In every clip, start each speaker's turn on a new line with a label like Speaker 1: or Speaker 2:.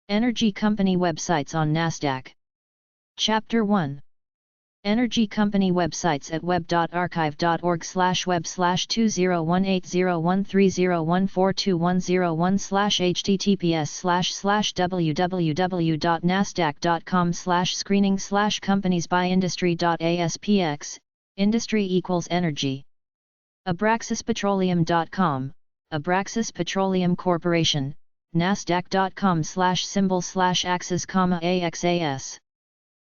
Speaker 1: Energy company websites on Nasdaq. Chapter 1. Energy company websites at web.archive.org/web/201801301301/https://www.nasdaq.com/screening/companies by industry.aspx, industry equals energy. Abraxaspetroleum.com, Abraxas Petroleum Corporation, nasdaq.com/symbol/axis, AXAS.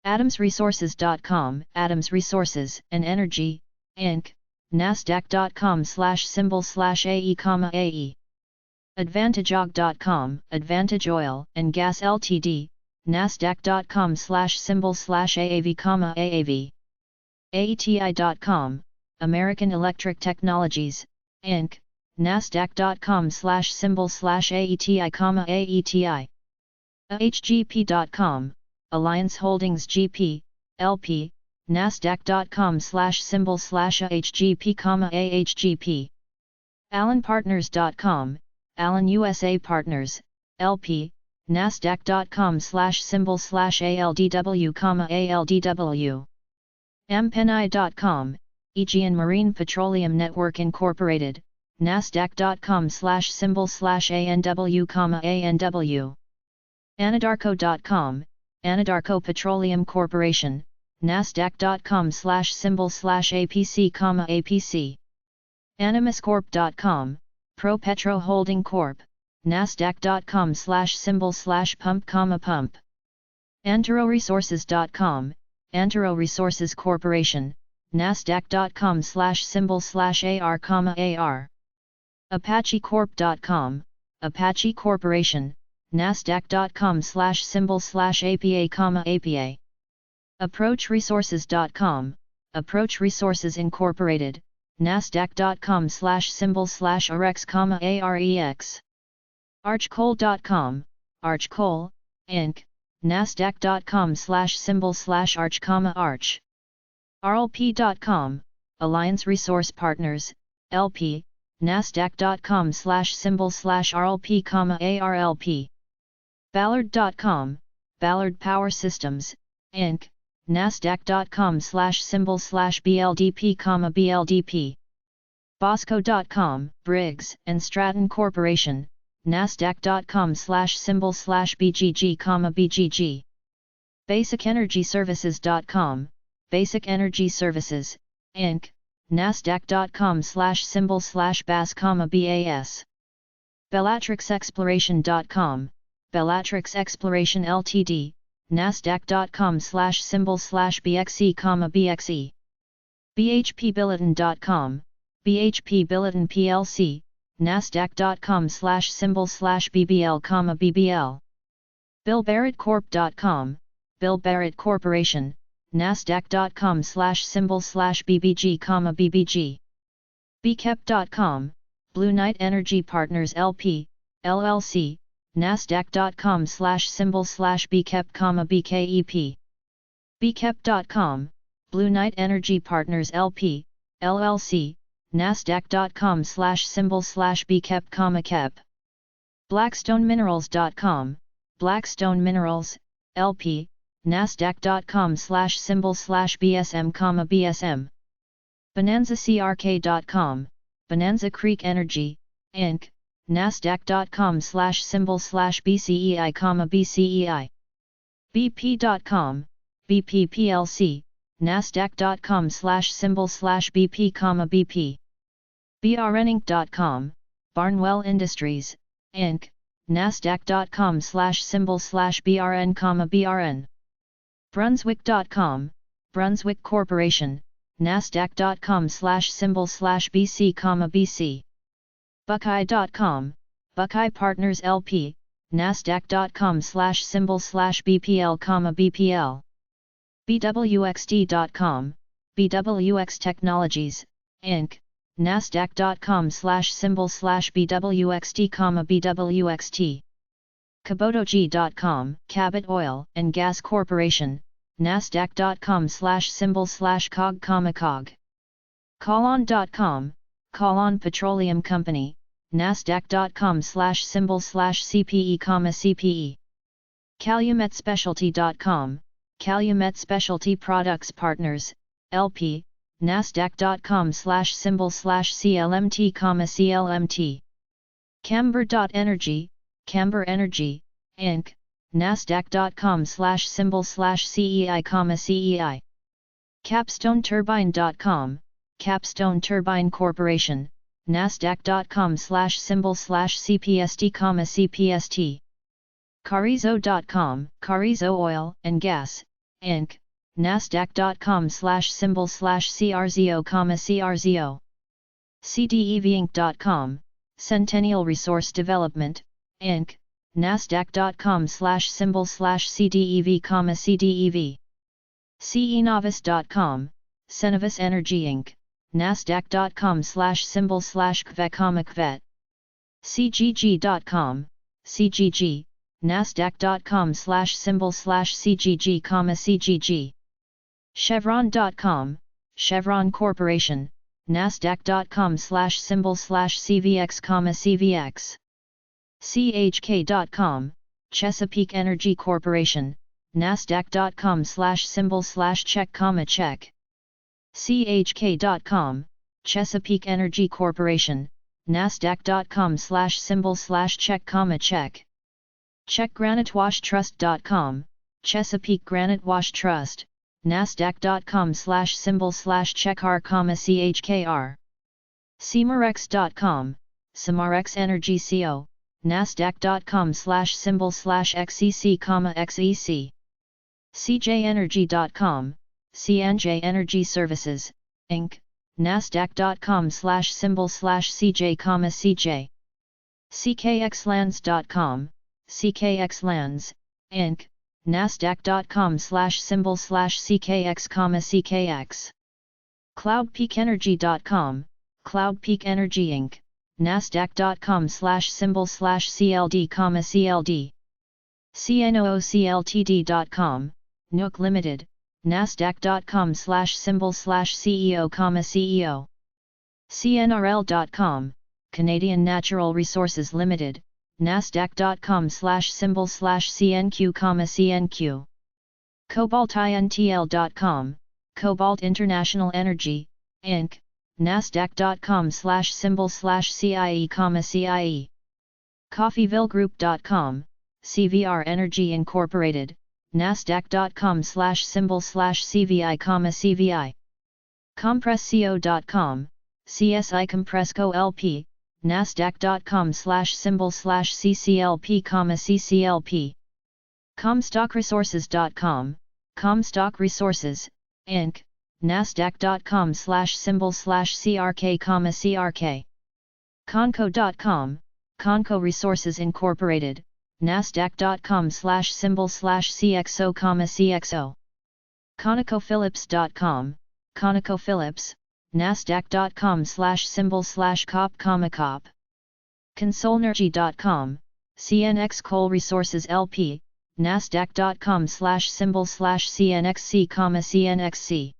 Speaker 1: AtomsResources.com, Atoms Resources and Energy, Inc., nasdaq.com/symbol/AE, AE. AdvantageOg.com, Advantage Oil and Gas Ltd., nasdaq.com/symbol/AAV, AAV. AETI.com, American Electric Technologies, Inc., nasdaq.com/symbol/AETI, AETI. AHGP.com, Alliance Holdings GP, LP, nasdaq.com/symbol/AHGP, AHGP. AllenPartners.com, Allen USA Partners, LP, nasdaq.com/symbol/ALDW, ALDW. AmPenI.com, Aegean Marine Petroleum Network Incorporated, nasdaq.com/symbol/ANW, ANW. Anadarko.com, Anadarko Petroleum Corporation, nasdaq.com/symbol/APC, APC. AnimusCorp.com, ProPetro Holding Corp., nasdaq.com/symbol/pump, pump. AnteroResources.com, Antero Resources Corporation, nasdaq.com/symbol/AR, AR. ApacheCorp.com, Apache Corporation, nasdaq.com/symbol/APA, APA. ApproachResources.com, Approach Resources Incorporated, nasdaq.com/symbol/AREX, AREX. ArchCoal.com, ArchCoal, Inc., nasdaq.com/symbol/ARCH, ARCH. RLP.com, Alliance Resource Partners, LP, nasdaq.com/symbol/RLP, ARLP. Ballard.com, Ballard Power Systems, Inc., nasdaq.com/symbol/BLDP, BLDP. Bosco.com, Briggs & Stratton Corporation, nasdaq.com/symbol/BGG, BGG. BasicEnergyServices.com, Basic Energy Services, Inc., nasdaq.com/symbol/BAS, BAS. BellatrixExploration.com, Bellatrix Exploration Ltd., nasdaq.com/symbol/BXE, BXE. BHPBulletin.com, BHP Billiton plc, nasdaq.com/symbol/BBL, BBL. BillBarrettCorp.com, Bill Barrett Corporation, nasdaq.com/symbol/BBG, BBG. Bkep.com, Blue Knight Energy Partners LP, LLC, nasdaq.com/symbol/BKEP, BKEP. Bkep.com, Blue Knight Energy Partners LP, LLC, nasdaq.com/symbol/BKEP, KEP. Blackstoneminerals.com, Blackstone Minerals, LP, nasdaq.com/symbol/BSM, BSM. BonanzaCRK.com, Bonanza Creek Energy, Inc., nasdaq.com/symbol/BCEI, BCEI. BP.com, BP plc, nasdaq.com/symbol/BP, BP. BRNinc.com, Barnwell Industries, Inc., nasdaq.com/symbol/BRN, BRN. Brunswick.com, Brunswick Corporation, nasdaq.com/symbol/BC, BC. Buckeye.com, Buckeye Partners LP, nasdaq.com/symbol/BPL, BPL. BWXT.com, BWX Technologies, Inc., nasdaq.com/symbol/BWXT, BWXT. Kabotoji.com, Cabot Oil and Gas Corporation, nasdaq.com/symbol/COG, COG. Colon.com, Colon Petroleum Company, nasdaq.com/symbol/CPE, CPE. CalumetSpecialty.com, Calumet Specialty Products Partners, LP, Nasdaq.com/symbol/CLMT, CLMT. Camber.energy, Camber Energy, Inc., Nasdaq.com/symbol/CEI, CEI. CapstoneTurbine.com, Capstone Turbine Corporation, Nasdaq.com/symbol/CPST, CPST. Carrizo.com, Carrizo Oil and Gas, Inc., Nasdaq.com/symbol/CRZO, CRZO. CDEVinc.com, Centennial Resource Development, Inc., Nasdaq.com/symbol/CDEV, CDEV. CENovis.com, Cenovus Energy Inc., Nasdaq.com/symbol/CVET, CGG.com, CGG, Nasdaq.com/symbol/CGG, CGG. Chevron.com, Chevron Corporation, Nasdaq.com/symbol/CVX, CVX. CHK.com, Chesapeake Energy Corporation, Nasdaq.com/symbol/check, check. CHK.com, Chesapeake Energy Corporation, Nasdaq.com/symbol/check, check. CheckGraniteWashTrust.com, Chesapeake Granite Wash Trust, Nasdaq.com/symbol/checkr, CHKR. Cimarex.com, Cimarex Energy Co., Nasdaq.com/symbol/XEC, XEC. CJEnergy.com, CNJ Energy Services, Inc., Nasdaq.com/symbol/CJ, CJ. CKXLands.com, CKXLands, Inc., Nasdaq.com/symbol/CKX, CKX. CloudPeakEnergy.com, CloudPeak Energy Inc., Nasdaq.com/symbol/CLD, CLD. CNOOCLTD.com, Nook Limited, Nasdaq.com/symbol/CEO, CEO. CNRL.com, Canadian Natural Resources Limited, Nasdaq.com/symbol/CNQ, CNQ. CobaltIntl.com, Cobalt International Energy, Inc., Nasdaq.com/symbol/CIE, CIE. CoffeevilleGroup.com, CVR Energy Incorporated, Nasdaq.com/symbol/CVI, CVI. CompressCO.com, CSI Compresco LP, Nasdaq.com/symbol/CCLP, CCLP. ComstockResources.com, Comstock Resources, Inc., Nasdaq.com/symbol/CRK, CRK. Conco.com, Conco Resources Incorporated, Nasdaq.com/symbol/CXO, CXO. ConocoPhillips.com, ConocoPhillips, Nasdaq.com/symbol/COP, COP. Consolnergy.com, CNX Coal Resources LP, Nasdaq.com/symbol/CNXC, CNXC.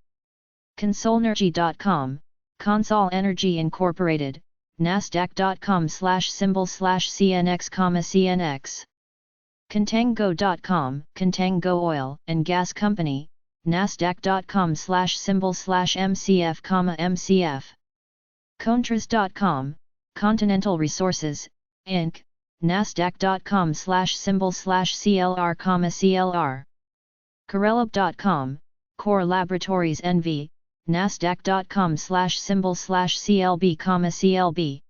Speaker 1: Consolnergy.com, Consol Energy Incorporated, Nasdaq.com/symbol/CNX, CNX. Contango.com, Contango Oil and Gas Company, Nasdaq.com/symbol/MCF, MCF. Contras.com, Continental Resources, Inc., Nasdaq.com/symbol/CLR, CLR. Corelab.com, Core Laboratories NV, Nasdaq.com/symbol/CLB, CLB.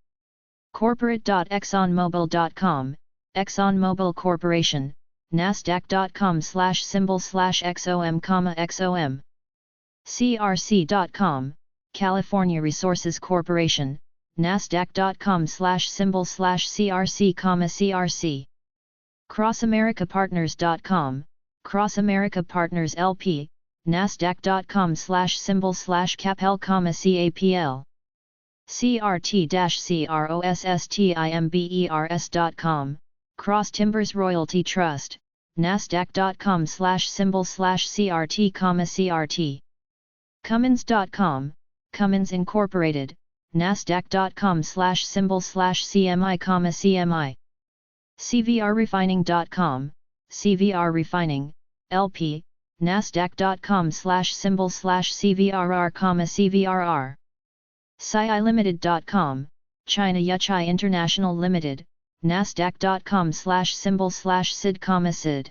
Speaker 1: Corporate.exxonmobil.com, ExxonMobil Corporation, Nasdaq.com/symbol/XOM, XOM. CRC.com, California Resources Corporation, Nasdaq.com/symbol/CRC, CRC. CrossAmericaPartners.com, Cross America Partners LP, Nasdaq.com/symbol/CAPL, CAPL. CRT-CROSSTIMBERS.com, Cross Timbers Royalty Trust, Nasdaq.com/symbol/CRT, CRT. Cummins.com, Cummins Incorporated, Nasdaq.com/symbol/CMI, CMI. CVRRefining.com, CVR Refining, LP, Nasdaq.com/symbol/CVRR, CVRR. SCI Limited.com, China Yuchai International Limited, Nasdaq.com/symbol/SID, SID.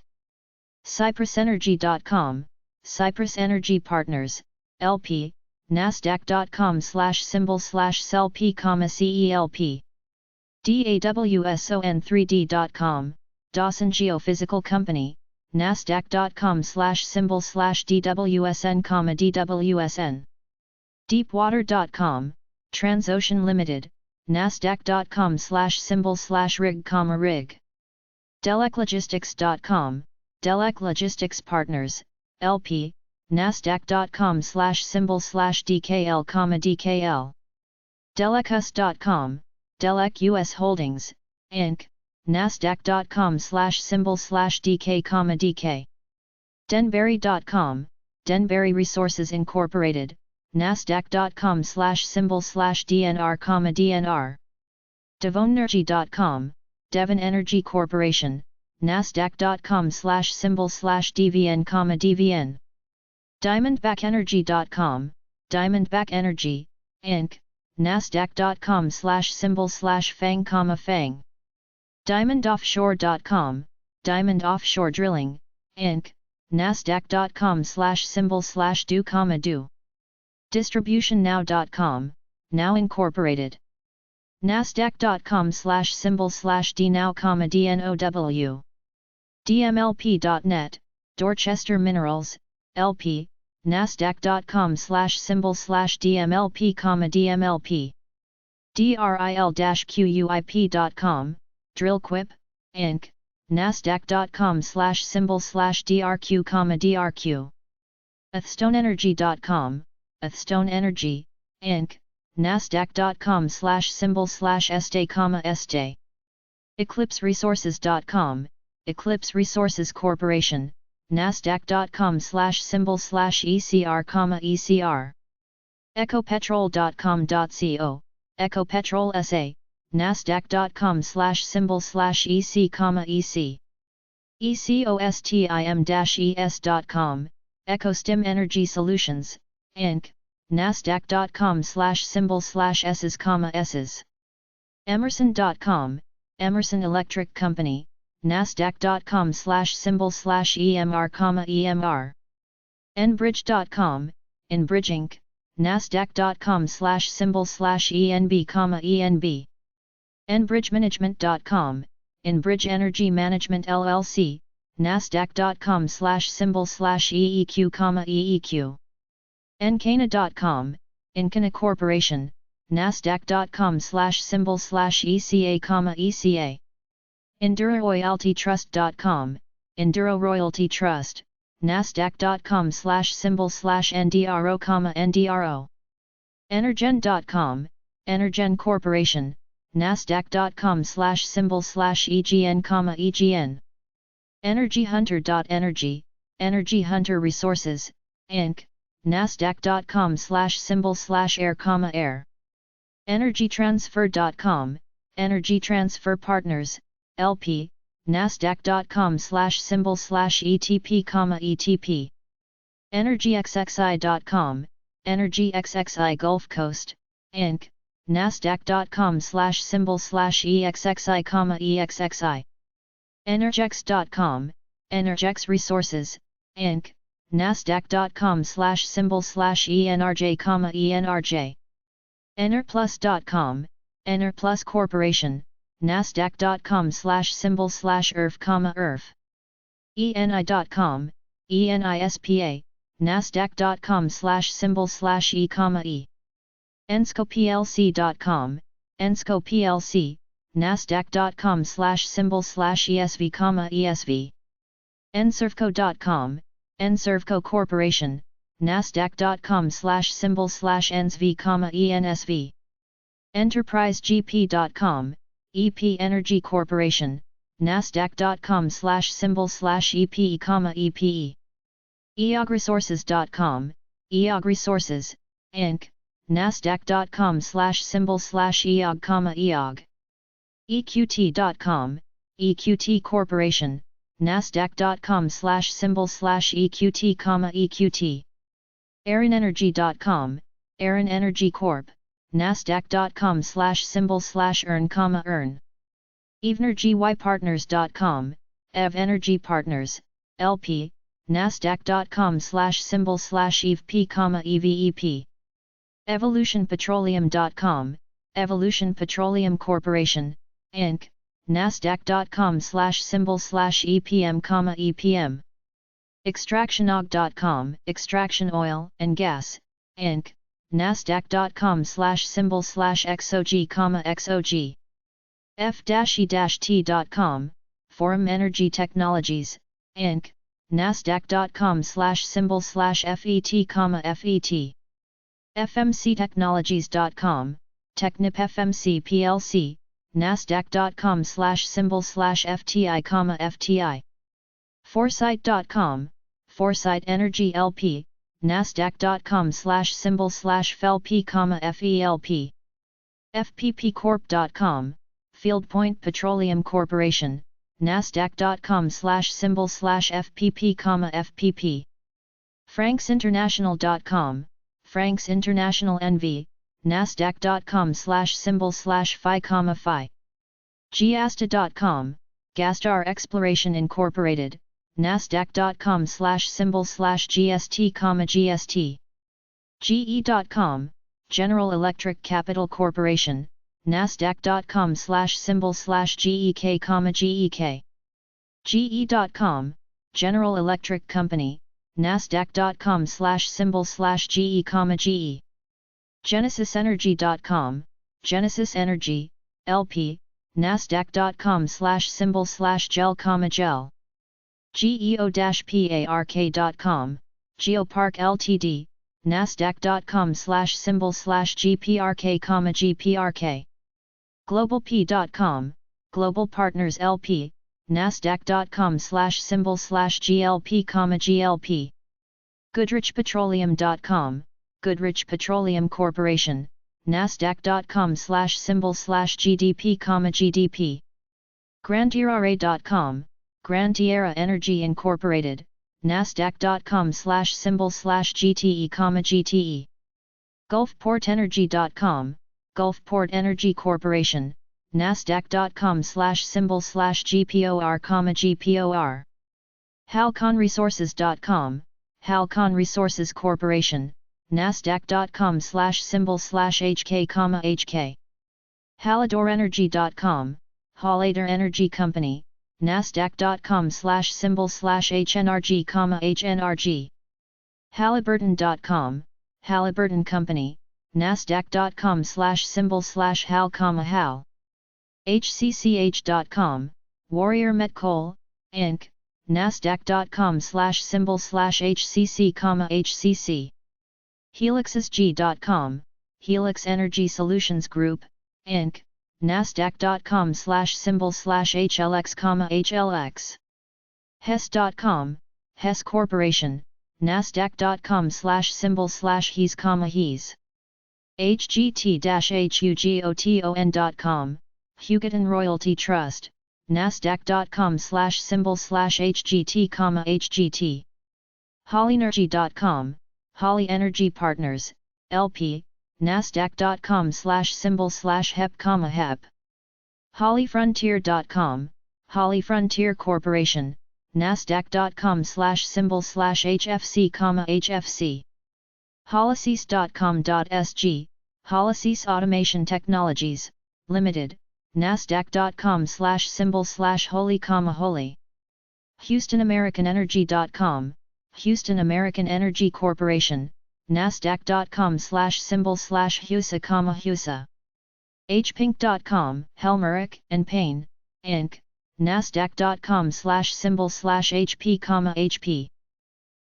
Speaker 1: CyprusEnergy.com, Cyprus Energy Partners, LP, Nasdaq.com/symbol/CELP, CELP. DAWSON3D.com, Dawson Geophysical Company, Nasdaq.com/symbol/DWSN, DWSN. Deepwater.com, Transocean Limited, Nasdaq.com/symbol/RIG, RIG. DelecLogistics.com, Delec Logistics Partners, LP, Nasdaq.com/symbol/DKL, DKL. Delecus.com, Delec US Holdings, Inc., Nasdaq.com/symbol/DK, DK. Denbury.com, Denbury Resources Incorporated, Nasdaq.com/symbol/DNR, DNR. Devonenergy.com, Devon Energy Corporation, Nasdaq.com/symbol/DVN, DVN. Diamondbackenergy.com, Diamondback Energy, Inc., Nasdaq.com/symbol/FANG, FANG. DiamondOffshore.com, Diamond Offshore Drilling, Inc., Nasdaq.com/symbol/DO, DO. DistributionNow.com, Now Incorporated. Nasdaq.com/symbol/DNOW, DNOW. DMLP.net, Dorchester Minerals, LP, Nasdaq.com/symbol/DMLP, DMLP. DRIL-QUIP.com, Drillquip, Inc., Nasdaq.com/symbol/DRQ, DRQ. EarthstoneEnergy.com, Earthstone Energy, Inc., Nasdaq.com/symbol/ESTE, ESTE. EclipseResources.com, Eclipse Resources Corporation, Nasdaq.com/symbol/ECR, ECR. Ecopetrol.com.co, Ecopetrol SA, Nasdaq.com/symbol/EC, EC. ECOSTIM-ES.com, Ecostim Energy Solutions, Inc., Nasdaq.com/symbol/S's, S's. Emerson.com, Emerson Electric Company, Nasdaq.com/symbol/EMR, EMR. Enbridge.com, Enbridge Inc., Nasdaq.com/symbol/ENB, ENB. Enbridgemanagement.com, Enbridge Energy Management LLC, Nasdaq.com/symbol/EEQ, EEQ. Encana.com, Encana Corporation, Nasdaq.com/symbol/ECA, ECA. EnduroRoyaltyTrust.com, Enduro Royalty Trust, Nasdaq.com/symbol/NDRO, NDRO. Energen.com, Energen Corporation, Nasdaq.com/symbol/EGN, EGN. EnergyHunter.energy, Energy Hunter Resources, Inc., Nasdaq.com/symbol/air, air. EnergyTransfer.com, Energy Transfer Partners, LP, Nasdaq.com/symbol/ETP, ETP. EnergyXXI.com, EnergyXXI Gulf Coast, Inc., Nasdaq.com/symbol/EXXI, EXXI. Energex.com, Energex Resources, Inc., Nasdaq.com/symbol/ENRJ, ENRJ. Enerplus.com, Enerplus Corporation, Nasdaq.com/symbol/ERF, ERF. ENI.com, ENISPA, Nasdaq.com/symbol/E, ENSCOPLC.com, ENSCO PLC, Nasdaq.com/symbol/ESV, ESV. Enservco.com, Enservco Corporation, Nasdaq.com/symbol/ENSV, ENSV. EnterpriseGP.com, EP Energy Corporation, Nasdaq.com/symbol/EPE, EPE. EOGResources.com, EOG Resources, Inc., Nasdaq.com/symbol/EOG, EOG. EQT.com, EQT Corporation, Nasdaq.com/symbol/EQT, EQT. AaronEnergy.com, Aaron Energy Corp, Nasdaq.com/symbol/earn, earn. EvenergyPartners.com, EV Energy Partners, LP, Nasdaq.com/symbol/EVP, EVEP. EvolutionPetroleum.com, Evolution Petroleum Corporation, Inc., Nasdaq.com/symbol/EPM, EPM. ExtractionOg.com, Extraction Oil and Gas, Inc., Nasdaq.com/symbol/XOG, XOG. F-E-T.com, Forum Energy Technologies, Inc., Nasdaq.com/symbol/FET, FET. FMCTechnologies.com, Technip FMC plc, Nasdaq.com/symbol/FTI, FTI. Foresight.com, Foresight Energy LP, Nasdaq.com/symbol/FELP, FELP. FPPcorp.com, Field Point Petroleum Corporation, Nasdaq.com/symbol/FPP, FPP. FranksInternational.com, Franks International NV, Nasdaq.com/symbol/FI, FI. Gasta.com, Gastar Exploration Incorporated, Nasdaq.com/symbol/GST, GST. GE.com, General Electric Capital Corporation, Nasdaq.com/symbol/GEK, GEK. GE.com, General Electric Company, Nasdaq.com/symbol/GE, GE. GenesisEnergy.com, Genesis Energy, LP, Nasdaq.com/symbol/GEL, GEL. GEO-PARK.com, Geopark Ltd, Nasdaq.com/symbol/GPRK, GPRK. GlobalP.com, Global Partners LP, Nasdaq.com/symbol/GLP, GLP. GoodrichPetroleum.com, Goodrich Petroleum Corporation, Nasdaq.com/symbol/GDP, GDP. Grandtierra.com, Grand Tierra Energy Incorporated, Nasdaq.com/symbol/GTE, GTE. GulfPortEnergy.com, Gulfport Energy Corporation, Nasdaq.com/symbol/GPOR, GPOR. HalconResources.com, Halcon Resources Corporation, Nasdaq.com/symbol/HK, HK. HalladorEnergy.com, Hallator Energy Company, Nasdaq.com/symbol/HNRG, HNRG. Halliburton.com, Halliburton Company, Nasdaq.com/symbol/HAL, HAL. HCCH.com, Warrior Met Coal, Inc., Nasdaq.com/symbol/HCC, HCC. HelixSG.com, Helix Energy Solutions Group, Inc., Nasdaq.com/symbol/HLX, HLX. Hess.com, Hess Corporation, Nasdaq.com/symbol/HES, HES. HGT-HUGOTON.com, Hugoton Royalty Trust, Nasdaq.com/symbol/HGT, HGT. HollyEnergy.com, Holly Energy Partners, LP, Nasdaq.com/symbol/HEP, HEP. HollyFrontier.com, Holly Frontier Corporation, Nasdaq.com/symbol/HFC, HFC. Holysys.com.sg, Holysys Automation Technologies, Limited, Nasdaq.com/symbol/Holy, Holy. HoustonAmericanEnergy.com, Houston American Energy Corporation, Nasdaq.com/symbol/HUSA, HUSA. HPink.com, Helmerich & Payne, Inc., Nasdaq.com/symbol/HP, HP.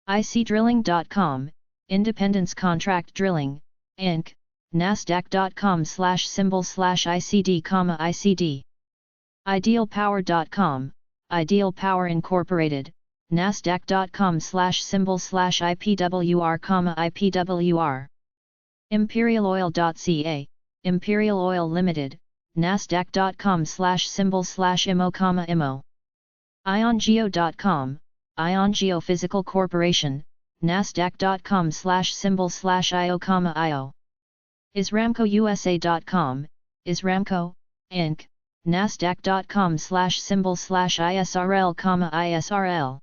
Speaker 1: ICDrilling.com, Independence Contract Drilling, Inc., Nasdaq.com/symbol/ICD, ICD. Idealpower.com, Ideal Power Incorporated, Nasdaq.com/symbol/IPWR, IPWR. ImperialOil.ca, Imperial Oil Limited, Nasdaq.com/symbol/IMO, IMO. IonGeo.com, Ion Geophysical Corporation, Nasdaq.com/symbol/IO, IsramcoUSA.com, Isramco, Inc., Nasdaq.com/symbol/ISRL, ISRL.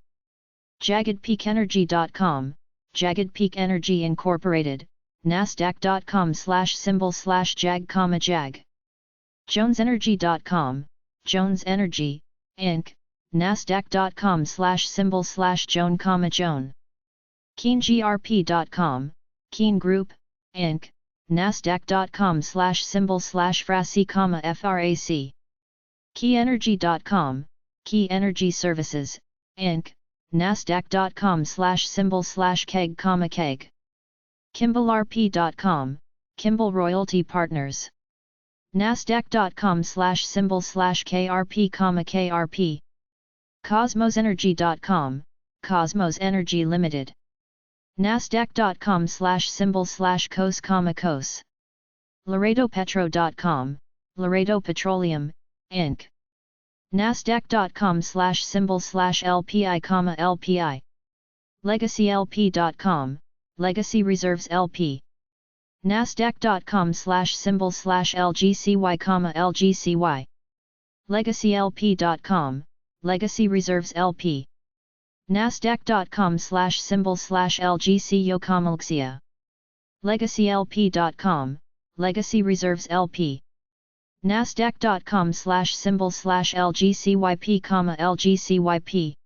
Speaker 1: JaggedPeakEnergy.com, Jagged Peak Energy Incorporated, Nasdaq.com/symbol/JAG, JAG. JonesEnergy.com, Jones Energy, Inc., Nasdaq.com/symbol/Joan, Joan. KeenGRP.com, Keen Group, Inc., Nasdaq.com/symbol/FRAC, FRAC. KeyEnergy.com, Key Energy Services, Inc., Nasdaq.com/symbol/KEG, KEG. KimballRP.com, Kimball Royalty Partners. Nasdaq.com/symbol/KRP, KRP. CosmosEnergy.com, Cosmos Energy Limited. Nasdaq.com/symbol/COS, COS. LaredoPetro.com, Laredo Petroleum, Inc. Nasdaq.com/symbol/LPI, LPI. LegacyLP.com, Legacy Reserves LP. Nasdaq.com/symbol/LGCY, LGCY. LegacyLP.com, Legacy Reserves LP. Nasdaq.com/symbol/LGCYO, LGCYA. LegacyLP.com, Legacy Reserves LP. Nasdaq.com/symbol/LGCYP, LGCYP.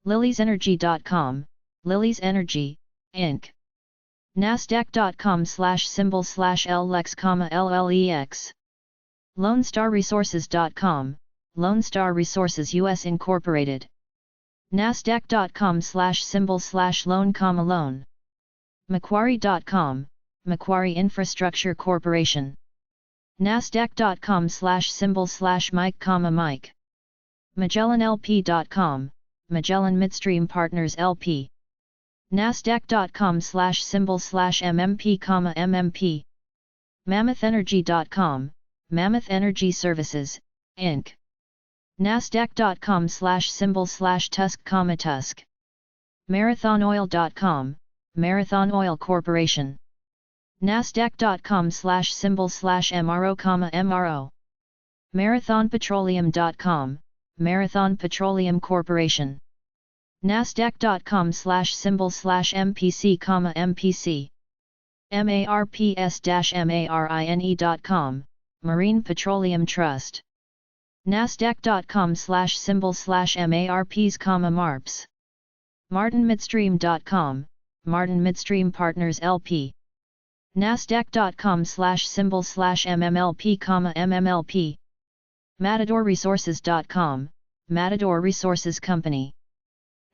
Speaker 1: LiliesEnergy.com, Lilies Energy, Inc. Nasdaq.com/symbol/LLEX, LLEX. LoneStarResources.com, Lone Star Resources US Incorporated. Nasdaq.com/symbol/Lone, Lone. Macquarie.com, Macquarie Infrastructure Corporation. Nasdaq.com/symbol/Mike, Mike. MagellanLP.com, Magellan Midstream Partners LP. Nasdaq.com/symbol/MMP, MMP. MammothEnergy.com, Mammoth Energy Services, Inc. Nasdaq.com/symbol/Tusk, Tusk. MarathonOil.com, Marathon Oil Corporation. Nasdaq.com/symbol/MRO, MRO. MarathonPetroleum.com, Marathon Petroleum Corporation. Nasdaq.com/symbol/MPC, MPC. MARPS-MARINE.com, Marine Petroleum Trust. Nasdaq.com/symbol/MARPs, MARPS. MartinMidstream.com, Martin Midstream Partners LP. Nasdaq.com/symbol/MMLP, MMLP. MatadorResources.com, Matador Resources Company.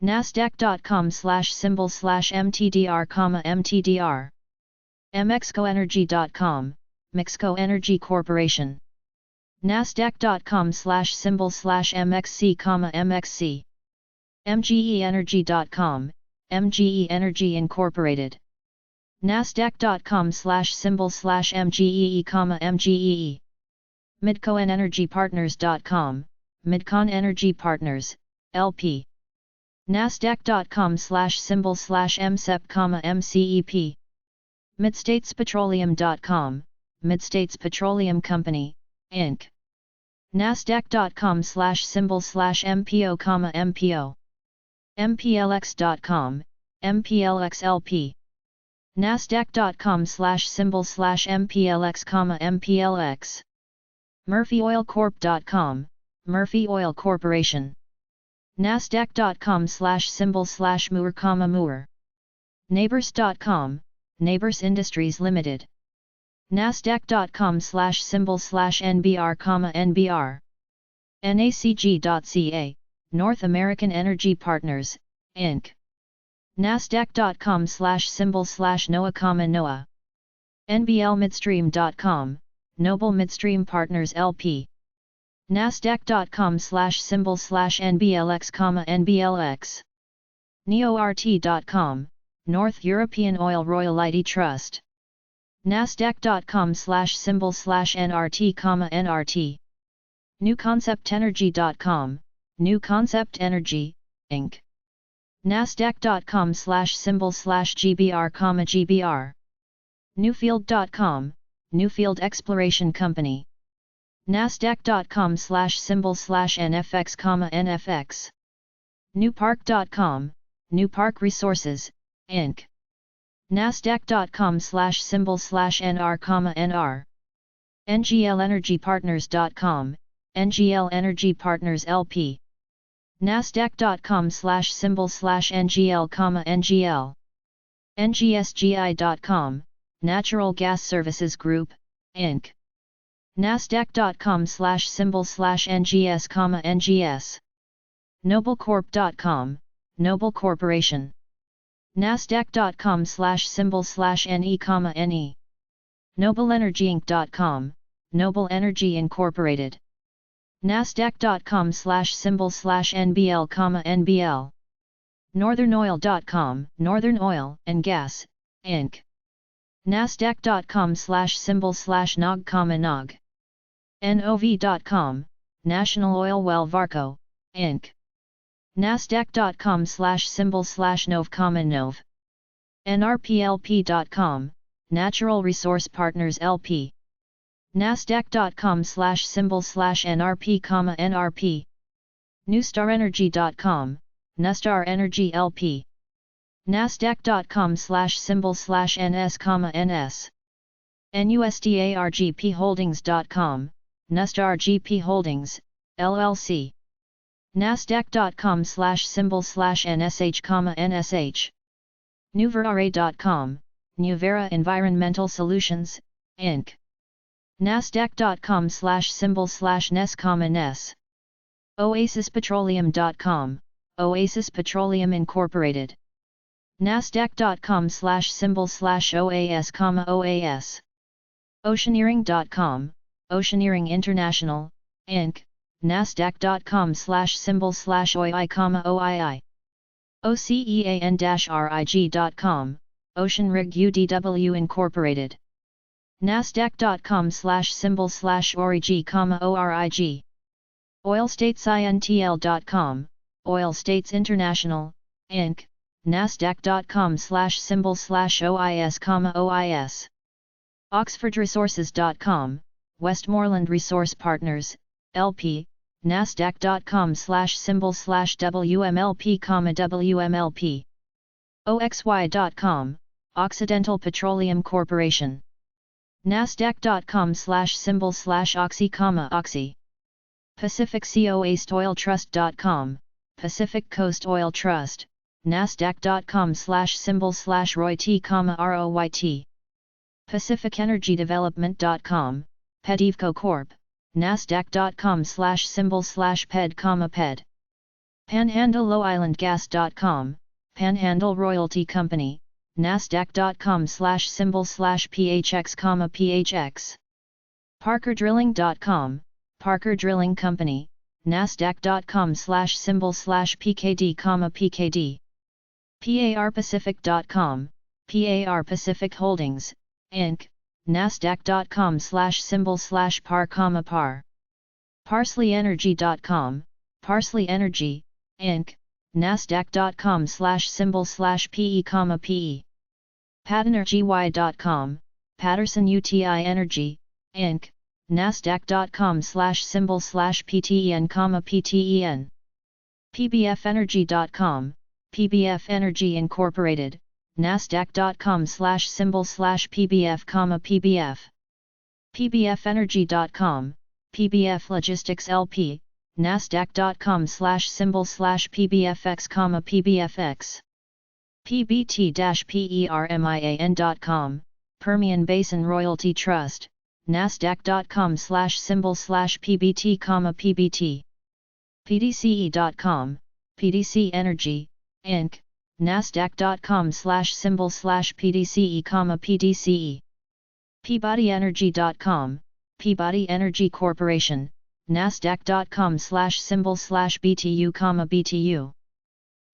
Speaker 1: Nasdaq.com/symbol/MTDR, MTDR. MXcoEnergy.com, Mixco Energy Corporation. Nasdaq.com/symbol/MXC, MXC. MGEEnergy.com, MGE Energy Incorporated. Nasdaq.com/symbol/MGEE, MGEE. MidconEnergyPartners.com, Midcon Energy Partners, LP. Nasdaq.com/symbol/MCEP, MCEP. MidstatesPetroleum.com, Midstates Petroleum Company, Inc. Nasdaq.com/symbol/MPO, MPO. MPLX.com, MPLXLP. Nasdaq.com/symbol/MPLX, MPLX. MurphyOilCorp.com, Murphy Oil Corporation. Nasdaq.com/symbol/Moore, Moore. Neighbors.com, Neighbors Industries Limited. Nasdaq.com/symbol/NBR, NBR. NACG.ca, North American Energy Partners, Inc. Nasdaq.com/symbol/NOAA, NOAA. NBLMidstream.com, Noble Midstream Partners LP. Nasdaq.com/symbol/NBLX, NBLX. NeoRT.com, North European Oil Royalty Trust. Nasdaq.com/symbol/NRT, NRT. NewConceptEnergy.com, New Concept Energy, Inc. Nasdaq.com/symbol/GBR, GBR. Newfield.com, Newfield Exploration Company. Nasdaq.com/symbol/NFX, NFX. Newpark.com, Newpark Resources, Inc. Nasdaq.com/symbol/NR, NR. NGLEnergyPartners.com, NGL Energy Partners LP. Nasdaq.com/symbol/NGL, NGL. NGSGI.com, Natural Gas Services Group, Inc. Nasdaq.com/symbol/NGS, NGS. Noblecorp.com, Noble Corporation. Nasdaq.com/symbol/NE, NE. NobleEnergyInc.com, Noble Energy Incorporated. Nasdaq.com/symbol/NBL, NBL. NorthernOil.com, Northern Oil and Gas, Inc. Nasdaq.com/symbol/NOG, NOG. NOV.com, National Oil Well Varco, Inc. Nasdaq.com/symbol/NOV, NOV. NRPLP.com, Natural Resource Partners LP. Nasdaq.com/symbol/NRP, NRP. NewStarEnergy.com, Nustar Energy LP. Nasdaq.com/symbol/NS, NS. NUSDARGPHoldings.com, Nustar GP Holdings, LLC. Nasdaq.com/symbol/NSH, NSH. Nuvera.com, Nuvera Environmental Solutions, Inc. Nasdaq.com/symbol/NES, NES. OasisPetroleum.com, Oasis Petroleum Incorporated. Nasdaq.com/symbol/OAS, OAS. Oceaneering.com, Oceaneering International, Inc. Nasdaq.com/symbol/OII, OII. OCEAN-RIG.com, Ocean Rig UDW Incorporated. Nasdaq.com/symbol/ORIG, ORIG. OilStatesINTL.com, Oil States International, Inc. Nasdaq.com/symbol/OIS, OIS. OxfordResources.com, Westmoreland Resource Partners, LP. Nasdaq.com/symbol/WMLP, WMLP. OXY.com, Occidental Petroleum Corporation. Nasdaq.com/symbol/OXY, OXY. Pacific Coast Oil Trust.com, Pacific Coast Oil Trust. Nasdaq.com/symbol/ROYT, ROYT. PacificEnergyDevelopment.com, Pedivco Corp. Nasdaq.com/symbol/PED, PED. PanhandleLowIslandGas.com, Panhandle Royalty Company. Nasdaq.com/symbol/PHX, PHX. ParkerDrilling.com, Parker Drilling Company. Nasdaq.com/symbol/PKD, PKD. PARPacific.com, PAR Pacific Holdings, Inc. Nasdaq.com/symbol/PAR, PAR. ParsleyEnergy.com, Parsley Energy, Inc. Nasdaq.com/symbol/PE, PE. PatternerGY.com, Patterson UTI Energy, Inc. Nasdaq.com/symbol/PTEN, PTEN. PBFEnergy.com, PBF Energy Incorporated. Nasdaq.com/symbol/PBF, PBF. PBFEnergy.com, PBF Logistics LP. Nasdaq.com/symbol/PBFX, PBFX. PBT-PERMIAN.com, Permian Basin Royalty Trust. Nasdaq.com/symbol/PBT, PBT. PDCE.com, PDC Energy, Inc. Nasdaq.com/symbol/PDCE, PDCE. PeabodyEnergy.com, Peabody Energy Corporation. Nasdaq.com/symbol/BTU, BTU.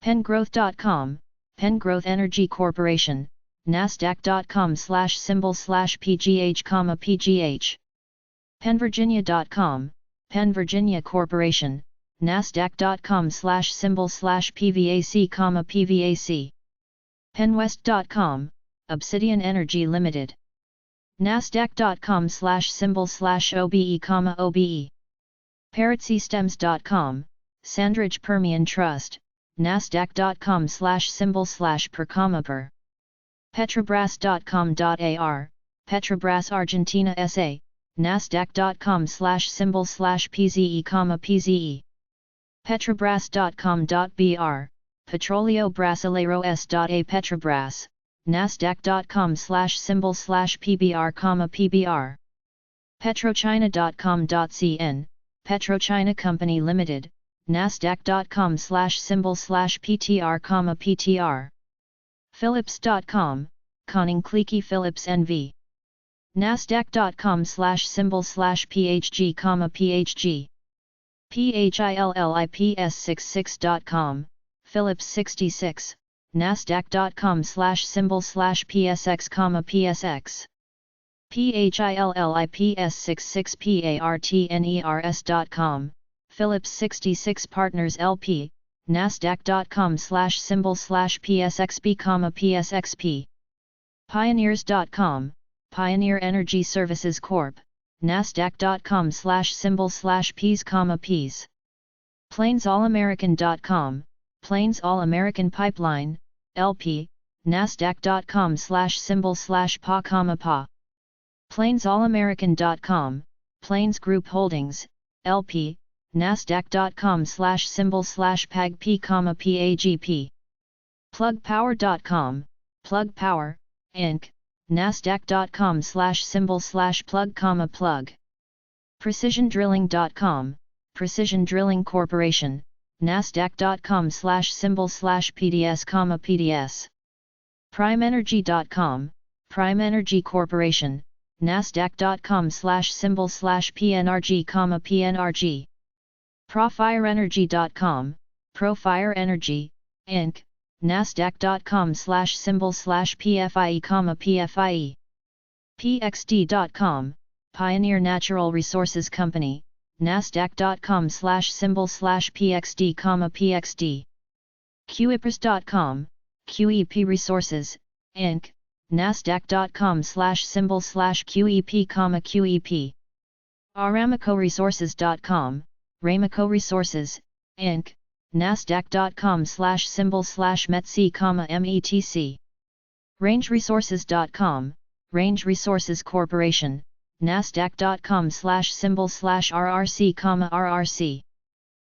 Speaker 1: Pengrowth.com, Pengrowth Energy Corporation. Nasdaq.com/symbol/PGH, PGH. PenVirginia.com, Penn Virginia Corporation. Nasdaq.com/symbol/PVAC, PVAC. Penwest.com, Obsidian Energy Limited. Nasdaq.com/symbol/OBE, OBE. Parrotsystems.com, Sandridge Permian Trust, Nasdaq.com/symbol/per. Petrobras.com.ar, Petrobras Argentina SA, Nasdaq.com/symbol/PZE, PZE. Petrobras.com.br, Petróleo Brasileiro S.A. Petrobras, Nasdaq.com/symbol/PBR, PBR. Petrochina.com.cn, PetroChina Company Limited, Nasdaq.com/symbol/PTR, PTR. Philips.com, Conning Cliquey Philips NV. Nasdaq.com/symbol/PHG, PHG. PHILLIPS66.com, Philips 66, Nasdaq.com/symbol/PSX, PSX. PHILLIPS66PARTNERS.com, Philips 66 Partners LP, Nasdaq.com/symbol/PSXP, PSXP. Pioneers.com, Pioneer Energy Services Corp., Nasdaq.com/symbol/Ps, Ps. PlainsAllAmerican.com, Plains All American Pipeline, LP, Nasdaq.com/symbol/PA, PA. PlainsAllAmerican.com, Plains Group Holdings, LP, Nasdaq.com/symbol/PAGP, PAGP. PlugPower.com, Plug Power, Inc., Nasdaq.com/symbol/plug, plug. PrecisionDrilling.com, Precision Drilling Corporation, Nasdaq.com/symbol/PDS, PDS. PrimeEnergy.com, Prime Energy Corporation, Nasdaq.com/symbol/PNRG, PNRG. ProFireEnergy.com, Profire Energy, Inc., Nasdaq.com/symbol/PFIE, PFIE. PXD.com, Pioneer Natural Resources Company, Nasdaq.com/symbol/PXD, PXD. QEPRS.com, QEP Resources, Inc., Nasdaq.com/symbol/QEP, QEP. Aramcoresources.com, Ramaco Resources, Inc., Nasdaq.com/symbol/METC, METC. RangeResources.com, Range Resources Corporation, Nasdaq.com/symbol/RRC, RRC.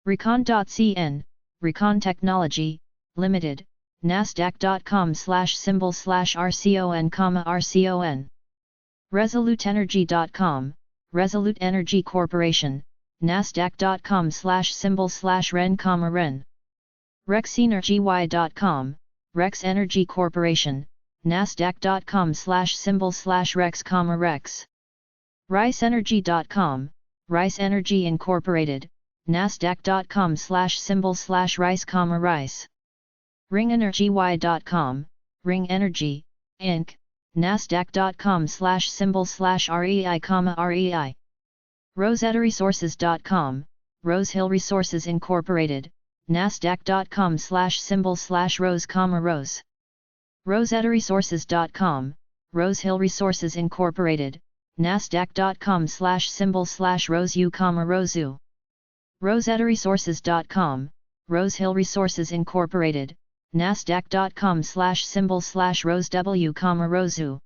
Speaker 1: Recon.cn, Recon Technology, Limited, Nasdaq.com/symbol/RCON, RCON. ResoluteEnergy.com, Resolute Energy Corporation, Nasdaq.com/symbol/REN, REN. RexEnergy.com, Rex Energy Corporation, Nasdaq.com/symbol/Rex, Rex. RiceEnergy.com, Rice Energy Incorporated, Nasdaq.com/symbol/Rice, Rice. RingEnergy.com, Ring Energy, Inc., Nasdaq.com/symbol/REI, REI. RosettaResources.com, Rose Hill Resources Incorporated, Nasdaq.com/symbol/Rose, Rose. RosettaResources.com, Rose Hill Resources Incorporated, Nasdaq.com/symbol/Roseu, Roseu. RosettaResources.com, Rose Hill Resources Incorporated, Nasdaq.com/symbol/RoseW, Roseu.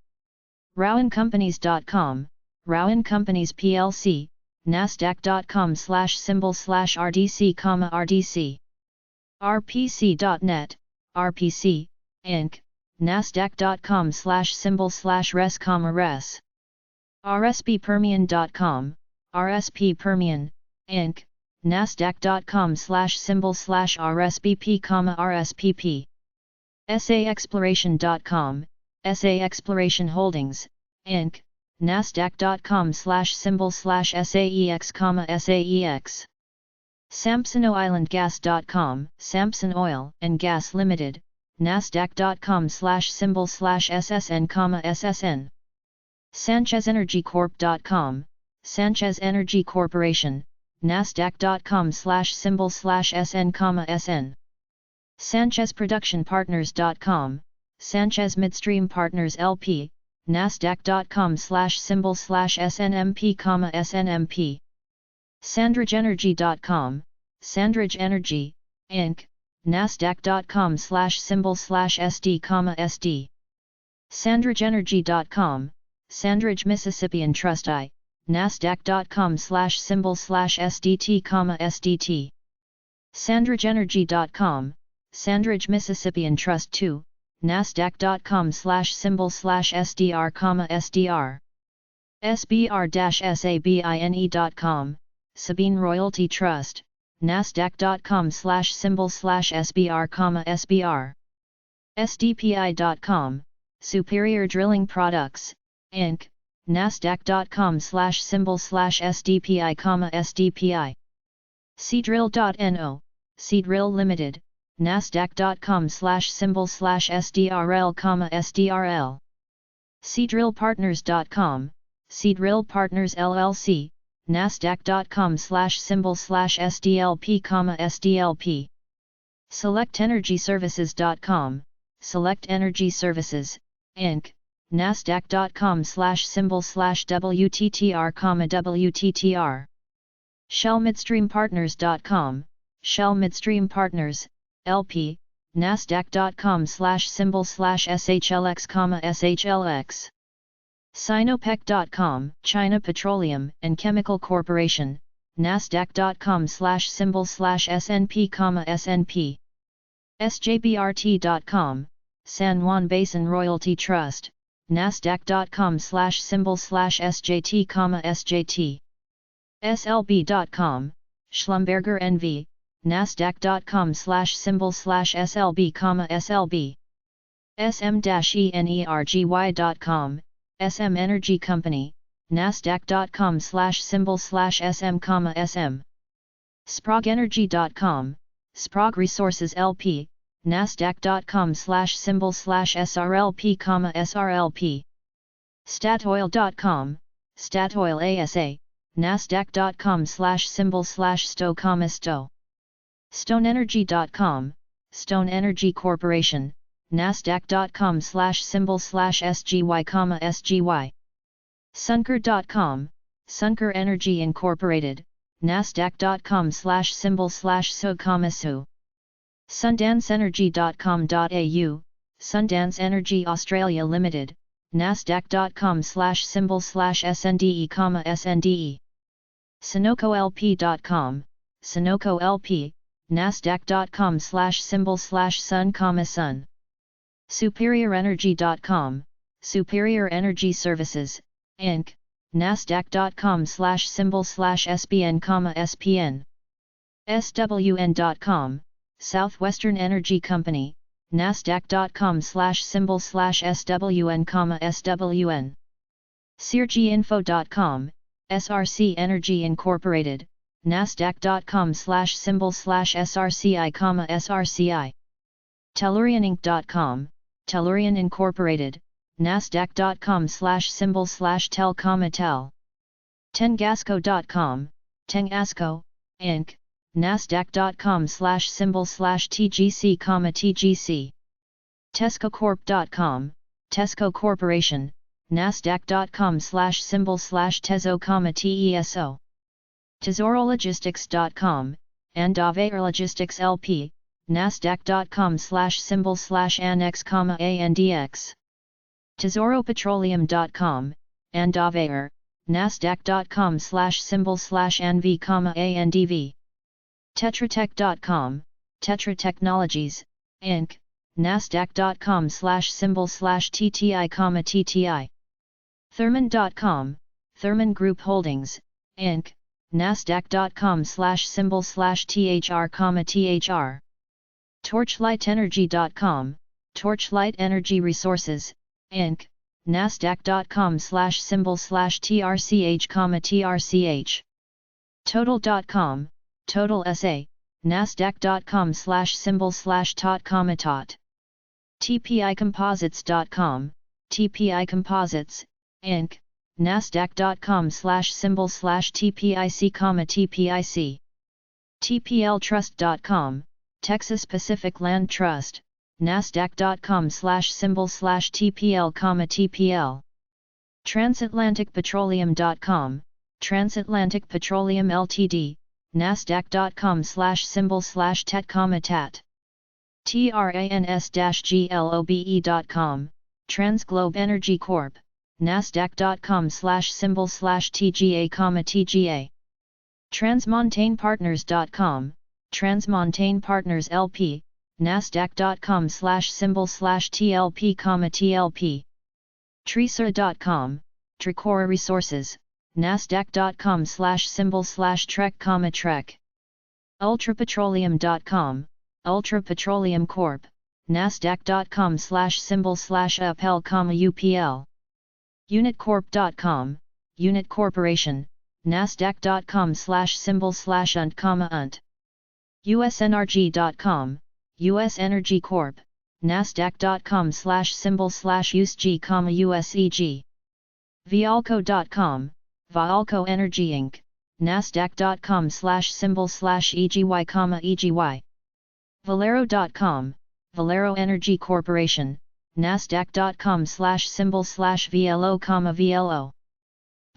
Speaker 1: RowanCompanies.com, Rowan Companies plc, Nasdaq.com/symbol/RDC, RDC. RPC.net, RPC, Inc., Nasdaq.com/symbol/Res, Res. RSPPermian.com, RSP Permian, Inc., Nasdaq.com/symbol/RSBP, RSPP. SAExploration.com, SA Exploration Holdings, Inc., Nasdaq.com/symbol/SAEX, SAEX. SamsonoIslandGas.com, Samson Oil and Gas Limited, Nasdaq.com/symbol/SSN, SSN. SanchezEnergyCorp.com, Sanchez Energy Corporation, Nasdaq.com/symbol/SN, SanchezProductionPartners.com, Sanchez Midstream Partners LP, Nasdaq.com/symbol/SNMP, SNMP, SandridgeEnergy.com, Sandridge Energy, Inc., Nasdaq.com/symbol/SD, SD, SandridgeEnergy.com, Sandridge Mississippian Trust I, Nasdaq.com/symbol/SDT, SDT, SandridgeEnergy.com, Sandridge Mississippian Trust II, Nasdaq.com/symbol/SDR, SDR, SBR-SABINE.com, Sabine Royalty Trust, Nasdaq.com/symbol/SBR, SBR, SDPI.com, Superior Drilling Products, Inc., Nasdaq.com/symbol/SDPI, SDPI, Seadrill.no, Seadrill Limited, Nasdaq.com/symbol/SDRL, SDRL, SeaDrillPartners.com, Seadrill Partners LLC, Nasdaq.com/symbol/SDLP, SDLP, SelectEnergyServices.com, Select Energy Services, Inc., Nasdaq.com/symbol/WTTR, WTTR, ShellMidstreamPartners.com, Shell Midstream Partners, LP, Nasdaq.com/symbol/SHLX, SHLX, Sinopec.com, China Petroleum and Chemical Corporation, Nasdaq.com/symbol/SNP, SNP, SJBRT.com, San Juan Basin Royalty Trust, Nasdaq.com/symbol/SJT, SJT, SLB.com, Schlumberger NV, Nasdaq.com/symbol/SLB, SLB, SM-ENERGY.com, SM Energy Company, Nasdaq.com/symbol/SM, SM, SprogEnergy.com, Sprog Resources LP, Nasdaq.com/symbol/SRLP, SRLP, Statoil.com, Statoil ASA, Nasdaq.com/symbol/STO, STO, StoneEnergy.com, Stone Energy Corporation, Nasdaq.com/symbol/SGY, SGY, Suncor.com, Suncor Energy Incorporated, Nasdaq.com/symbol/SO, SU, SundanceEnergy.com.au, Sundance Energy Australia Limited, Nasdaq.com/symbol/SNDE, SNDE, SunocoLP.com, Sunoco LP, Nasdaq.com/symbol/Sun, Sun, SuperiorEnergy.com, Superior Energy Services, Inc., Nasdaq.com/symbol/SPN, SPN, SWN.com, Southwestern Energy Company, Nasdaq.com/symbol/SWN, SWN, SearchInfo.com, SRC Energy Incorporated, Nasdaq.com/symbol/SRCI, SRCI, TellurianInc.com, Tellurian Incorporated, Nasdaq.com/symbol/Tel, Tel, Tengasco.com, Tengasco, Inc., Nasdaq.com/symbol/TGC, TGC, TescoCorp.com, Tesco Corporation, Nasdaq.com/symbol/Teso, TESO, TesoroLogistics.com, Andaver Logistics LP, Nasdaq.com/symbol/Annex, ANDX, TesoroPetroleum.com, Andaver, Nasdaq.com/symbol/ANV, ANDV, Tetratech.com, Tetra Technologies, Inc., Nasdaq.com/symbol/TTI, TTI, Thermon.com, Thermon Group Holdings, Inc., Nasdaq.com/symbol/THR, THR, TorchlightEnergy.com, Torchlight Energy Resources, Inc., Nasdaq.com/symbol/TRCH, TRCH, Total.com, Total SA, Nasdaq.com/symbol/TOT, TOT, TPIComposites.com, TPI Composites, Inc., Nasdaq.com/symbol/TPIC, TPIC. TPLtrust.com, Texas Pacific Land Trust, Nasdaq.com/symbol/TPL, TPL. Transatlanticpetroleum.com, Transatlantic Petroleum Ltd, Nasdaq.com/symbol/TET, TAT. Trans-globe.com, Transglobe Energy Corp, Nasdaq.com/symbol/TGA, TGA. Transmontanepartners.com, Transmontane Partners LP, Nasdaq.com/symbol/TLP, TLP. Tresor.com, Trecora Resources, Nasdaq.com/symbol/TREC, TREC. Ultrapetroleum.com, Ultra Petroleum Corp, Nasdaq.com/symbol/UPL, UPL. Unitcorp.com, Unit Corporation, Nasdaq.com/symbol/UNT, UNT. USNRG.com, US Energy Corp, Nasdaq.com/symbol/USG, USEG. Vialco.com, Vialco Energy Inc., Nasdaq.com/symbol/EGY, EGY. Valero.com, Valero Energy Corporation, Nasdaq.com/symbol/VLO, VLO.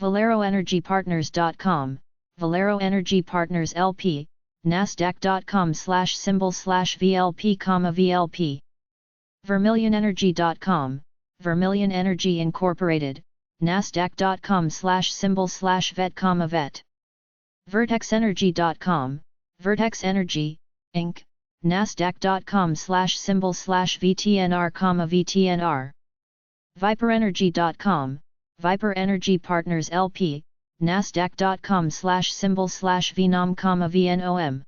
Speaker 1: ValeroEnergyPartners.com, Valero Energy Partners LP, Nasdaq.com/symbol/VLP, VLP. VermilionEnergy.com, Vermilion Energy Incorporated, Nasdaq.com/symbol/VET, VET. VertexEnergy.com, Vertex Energy, Inc., Nasdaq.com/symbol/VTNR, VTNR. ViperEnergy.com, Viper Energy Partners LP, Nasdaq.com/symbol/VNOM, VNOM.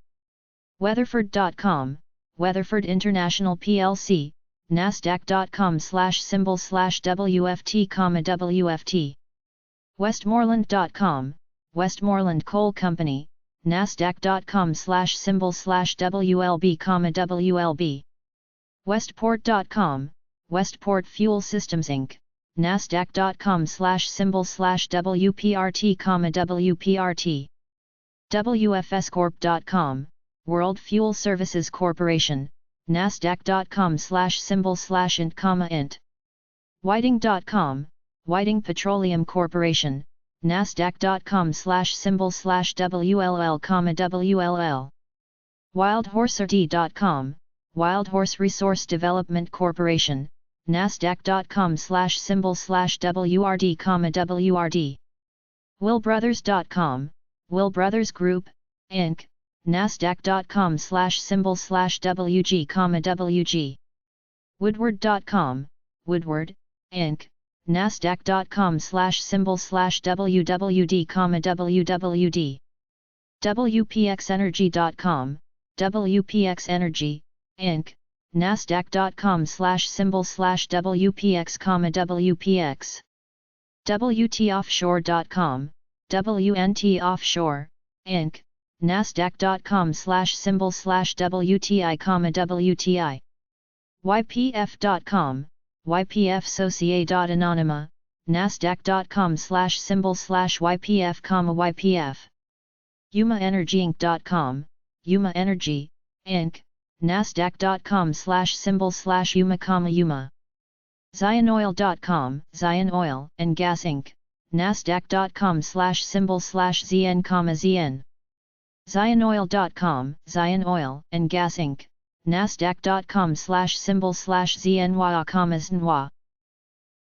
Speaker 1: Weatherford.com, Weatherford International plc, Nasdaq.com/symbol/WFT, WFT. Westmoreland.com, Westmoreland Coal Company, Nasdaq.com/symbol/WLB, WLB. Westport.com, Westport Fuel Systems Inc., Nasdaq.com/symbol/WPRT, WPRT. WFScorp.com, World Fuel Services Corporation, Nasdaq.com/symbol/INT, INT. Whiting.com, Whiting Petroleum Corporation, Nasdaq.com/symbol/WLL, WLL. WildHorseRT.com, Wild Horse Resource Development Corporation, Nasdaq.com/symbol/WRD, WRD. WillBrothers.com, Will Brothers Group, Inc., Nasdaq.com/symbol/WG, WG. Woodward.com, Woodward, Inc., Nasdaq.com/symbol/WWD, WWD. WPXEnergy.com, WPX Energy, Inc., Nasdaq.com/symbol/WPX, WPX. WTOffshore.com, WNT Offshore, Inc., Nasdaq.com/symbol/WTI, WTI. YPF.com, YPF Sociedad Nasdaq.com/symbol/YPF, YPF. YumaEnergyInc.com, Yuma Energy, Inc., Nasdaq.com/symbol/Yuma, Yuma. Zionoil.com, Zion Oil and Gas Inc., Nasdaq.com/symbol/ZN, ZN. Zionoil.com, Zion Oil and Gas Inc., Nasdaq.com/symbol/ZNY, ZNY.